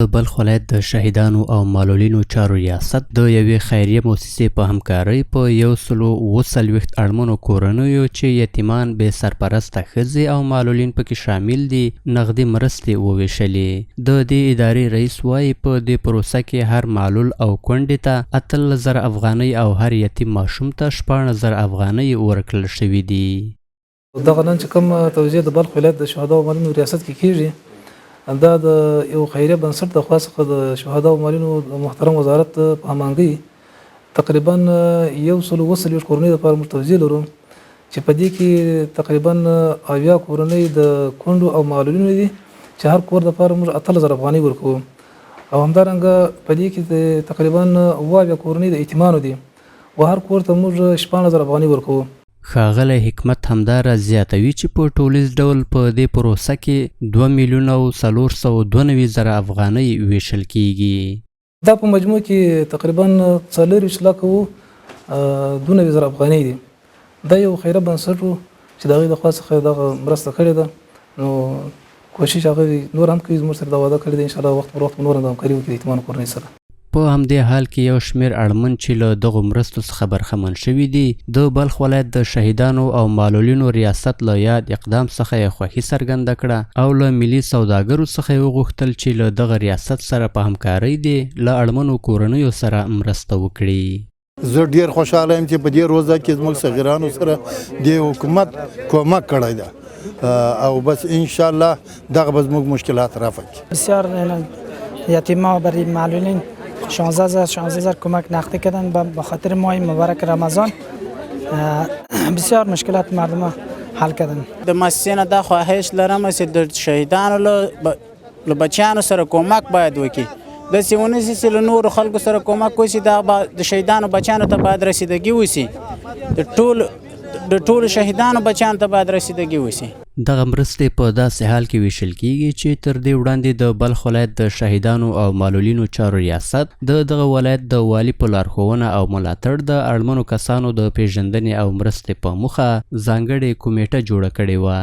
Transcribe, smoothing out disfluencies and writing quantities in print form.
د بلخ ولایت د شهیدانو او معلولینو چارو ریاست د یوې خیریه مؤسسې په همکارۍ په 140 اړمنو کورنیو چې یتیمان بې سرپرسته ښځې او معلولین پکې شامل دي نغدي مرستې وویشلې. د دې ادارې رئیس وایي په دې پروسه کې هر معلول او کونډې ته 18,000 افغانۍ او هر یتیم ماشوم ته 16,000 افغانۍ ورکړل شوي دي. دغه نن چې کوم توزیع د بلخ ولایت د شهدا او معلولینو ریاست کې کیږي دا د یو خیریه بنسټ د خوا څخه د شهدا او معلولینو د محترم وزارت په هماهنګۍ تقریبا 140 کورنۍ لپاره موږ توزیع لرو چې په دې کې تقریبا 80 کورنۍ د کونډو او معلولینو دي چې هر کور لپاره موږ 18,000 افغانۍ ورکوو او همدارنګه په دې کې تقریبا 80 کورنۍ د یتیمانو دي او هر کور ته موږ 16,000 افغانۍ ورکوو. ښاغلی حکمت همداره زیاتوي چې په ټولیز ډول په دې پروسه کې 2,492,000 افغانۍ ویشل کیږي. دا په مجموع کې تقریبا 4,02,000 افغانۍ دي. دا یو خیریه بنسټ و چې د هغوی د خوا څخه دغه مرسته کړې ده نو کوشش هغوی نور هم کوي زموږ سره دا وعده کړې ده انشاءالله وخت پر وخت نور هم د همکاري وکړي د یتیمانو کورنۍ سره. په همدې حال کې یو شمېر اړمن چې له دغو مرستو څخه برخمن شوي دي د بلخ ولایت د شهیدانو او معلولینو ریاست له یاد اقدام څخه یې خوښي څرګنده کړه او له ملي سوداګرو څخه یې وغوښتل چې له دغه ریاست سره په همکارۍ دې له اړمنو کورنیو سره مرسته وکړي. زه ډیر خوشحاله یم چې په دې روزه کې زموږ صغیرانو سره د حکومت کومک کړی ده او بس انشاءالله دغه به زموږ مشکلات رفع کړي. بسیار یتیما برای معلولین 16,000 کمک نقدی کردن به خاطر ماه مبارک رمضان بسیار مشکلات مردم حل کردن. د مسینا دا خواهش لرم چې د شهیدانو له بچیانو سره کمک باید وکړي د سیمونی سره نور خلکو سره کمک وشي دا د شهیدانو بچیانو ته باید رسیدګي وشي د ټول شهیدانو بچیانو ته باید رسیدګي وشي. دغه مرستې په داسې حال کې ویشل کیږي چې تر دې وړاندې د بلخ ولایت د شهیدانو او معلولینو چارو ریاست د دغه ولایت د والي په لارښوونه او ملاتړ د اړمنو کسانو د پیژندنې او مرستې په موخه ځانګړې کمیټه جوړه کړې وه.